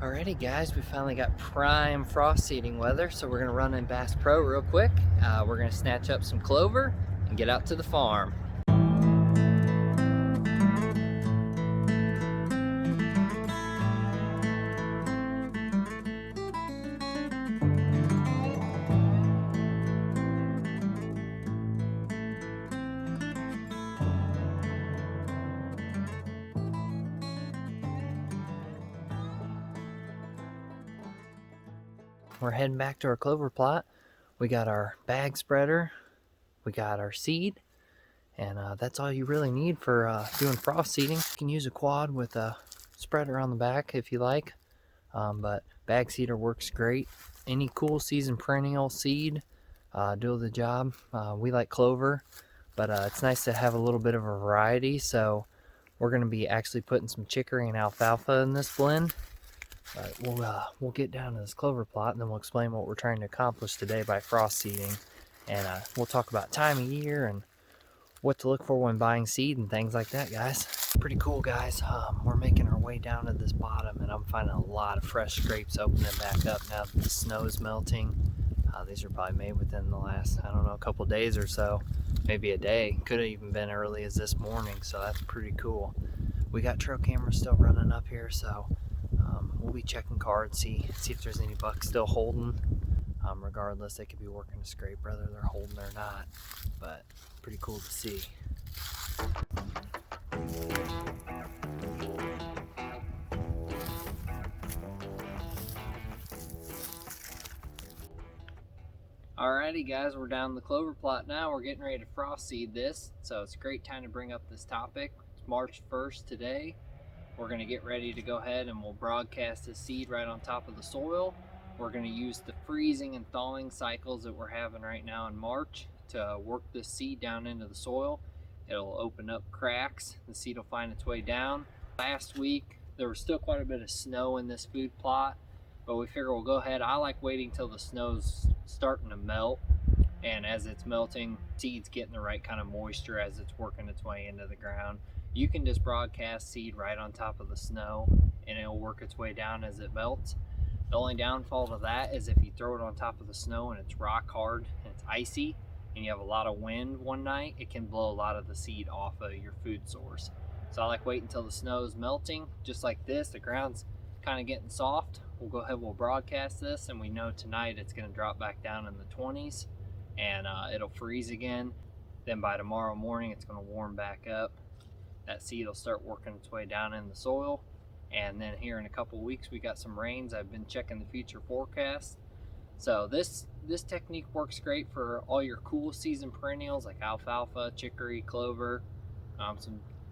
Alrighty guys, we finally got prime frost seeding weather, so we're gonna run in Bass Pro real quick. We're gonna snatch up some clover and get out to the farm. We're heading back to our clover plot. We got our bag spreader, we got our seed, and that's all you really need for doing frost seeding. You can use a quad with a spreader on the back if you like, but bag seeder works great. Any cool season perennial seed do the job. We like clover, but it's nice to have a little bit of a variety, so we're going to be actually putting some chicory and alfalfa in this blend. But we'll get down to this clover plot and then we'll explain what we're trying to accomplish today by frost seeding, and we'll talk about time of year and what to look for when buying seed and things like that, guys. Pretty cool, guys. We're making our way down to this bottom, and I'm finding a lot of fresh scrapes opening back up now that the snow is melting. These are probably made within the last, I don't know, a couple days or so, maybe a day. Could have even been early as this morning, so that's pretty cool. We got trail cameras still running up here, so we'll be checking cards, see if there's any bucks still holding. Regardless, they could be working a scrape whether they're holding or not, but pretty cool to see. Alrighty guys, we're down the clover plot now. We're getting ready to frost seed this, so it's a great time to bring up this topic. It's March 1st today. We're going to get ready to go ahead and we'll broadcast this seed right on top of the soil. We're going to use the freezing and thawing cycles that we're having right now in March to work this seed down into the soil. It'll open up cracks, the seed will find its way down. Last week there was still quite a bit of snow in this food plot, but we figure we'll go ahead. I like waiting till the snow's starting to melt, and as it's melting, seed's getting the right kind of moisture as it's working its way into the ground. You can just broadcast seed right on top of the snow and it'll work its way down as it melts. The only downfall to that is if you throw it on top of the snow and it's rock hard and it's icy and you have a lot of wind one night, it can blow a lot of the seed off of your food source. So I like waiting until the snow is melting, just like this. The ground's kind of getting soft. We'll go ahead, we'll broadcast this, and we know tonight it's going to drop back down in the 20s and it'll freeze again. Then by tomorrow morning it's going to warm back up. That seed will start working its way down in the soil, and then here in a couple of weeks we got some rains. I've been checking the future forecast, so this technique works great for all your cool season perennials like alfalfa, chicory, clover.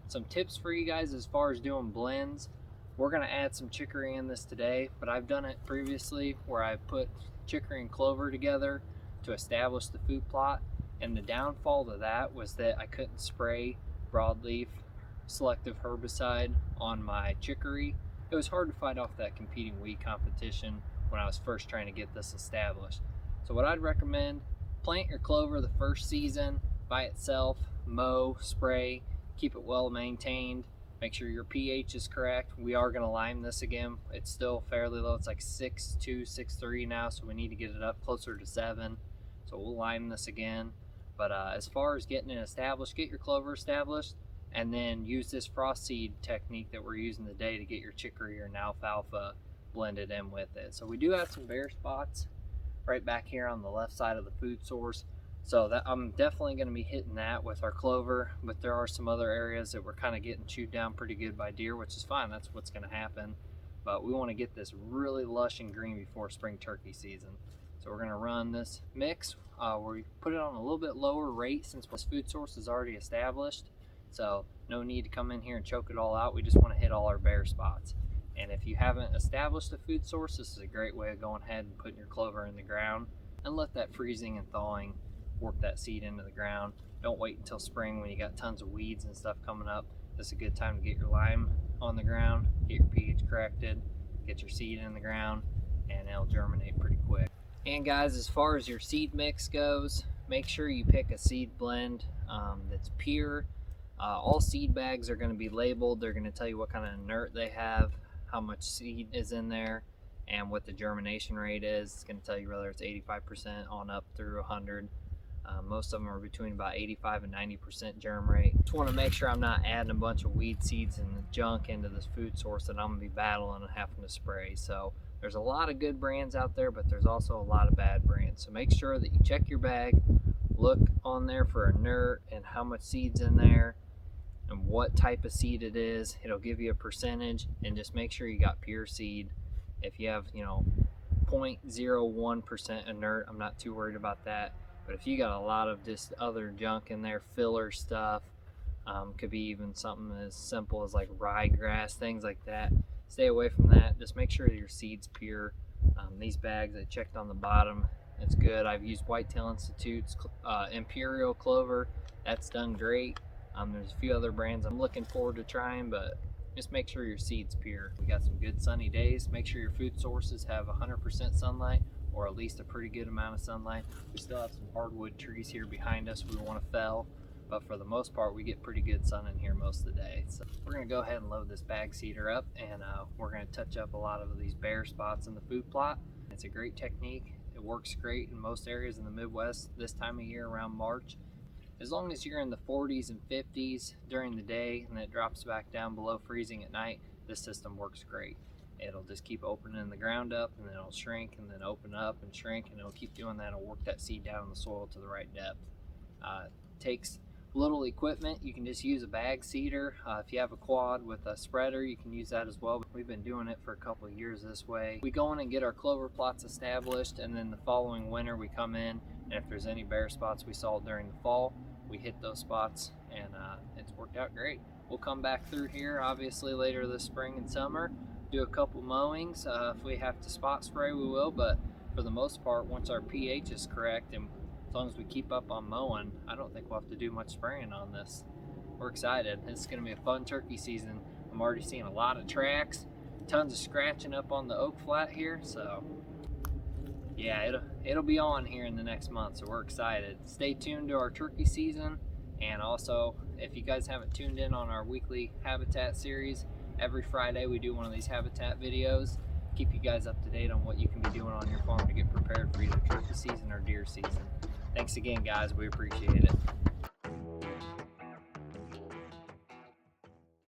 Some tips for you guys as far as doing blends. We're going to add some chicory in this today, but I've done it previously where I put chicory and clover together to establish the food plot, and the downfall to that was that I couldn't spray broadleaf selective herbicide on my chicory. It was hard to fight off that competing weed competition when I was first trying to get this established. So what I'd recommend, plant your clover the first season by itself, mow, spray, keep it well maintained, make sure your pH is correct. We are going to lime this again. It's still fairly low. It's like 6.2, 6.3 now, so we need to get it up closer to 7. So we'll lime this again. But as far as getting it established, get your clover established, and then use this frost seed technique that we're using today to get your chicory or alfalfa blended in with it. So we do have some bare spots right back here on the left side of the food source, so that I'm definitely going to be hitting that with our clover, but there are some other areas that we're kind of getting chewed down pretty good by deer, which is fine. That's what's going to happen, but we want to get this really lush and green before spring turkey season. So we're going to run this mix. We put it on a little bit lower rate since this food source is already established. So no need to come in here and choke it all out. We just want to hit all our bare spots. And if you haven't established a food source, this is a great way of going ahead and putting your clover in the ground and let that freezing and thawing work that seed into the ground. Don't wait until spring when you got tons of weeds and stuff coming up. This is a good time to get your lime on the ground, get your pH corrected, get your seed in the ground, and it'll germinate pretty quick. And guys, as far as your seed mix goes, make sure you pick a seed blend that's pure. All seed bags are going to be labeled. They're going to tell you what kind of inert they have, how much seed is in there and what the germination rate is. It's going to tell you whether it's 85% on up through 100. Most of them are between about 85 and 90% germ rate. Just want to make sure I'm not adding a bunch of weed seeds and junk into this food source that I'm going to be battling and having to spray. So there's a lot of good brands out there, but there's also a lot of bad brands. So make sure that you check your bag, look on there for inert and how much seed's in there and what type of seed it is. It'll give you a percentage, and just make sure you got pure seed. If you have 0.01% inert, I'm not too worried about that. But if you got a lot of just other junk in there, filler stuff, could be even something as simple as like ryegrass, things like that, stay away from that. Just make sure your seed's pure. These bags, I checked on the bottom, it's good. I've used Whitetail Institute's Imperial Clover. That's done great. There's a few other brands I'm looking forward to trying, but just make sure your seed's pure. We got some good sunny days. Make sure your food sources have 100% sunlight, or at least a pretty good amount of sunlight. We still have some hardwood trees here behind us we want to fell, but for the most part we get pretty good sun in here most of the day. So we're going to go ahead and load this bag seeder up, and we're going to touch up a lot of these bare spots in the food plot. It's a great technique. It works great in most areas in the Midwest this time of year around March. As long as you're in the 40s and 50s during the day and it drops back down below freezing at night, this system works great. It'll just keep opening the ground up, and then it'll shrink and then open up and shrink, and it'll keep doing that. It'll work that seed down in the soil to the right depth. Takes little equipment. You can just use a bag seeder. If you have a quad with a spreader, you can use that as well. We've been doing it for a couple of years this way. We go in and get our clover plots established, and then the following winter we come in, and if there's any bare spots we saw during the fall, we hit those spots, and it's worked out great. We'll come back through here obviously later this spring and summer, do a couple mowings. If we have to spot spray, we will, but for the most part, once our pH is correct and as long as we keep up on mowing, I don't think we'll have to do much spraying on this. We're excited. This is going to be a fun turkey season. I'm already seeing a lot of tracks, tons of scratching up on the oak flat here, so yeah, it'll be on here in the next month, so we're excited. Stay tuned to our turkey season, and also if you guys haven't tuned in on our weekly habitat series, every Friday we do one of these habitat videos. Keep you guys up to date on what you can be doing on your farm to get prepared for either turkey season or deer season. Thanks again, guys. We appreciate it.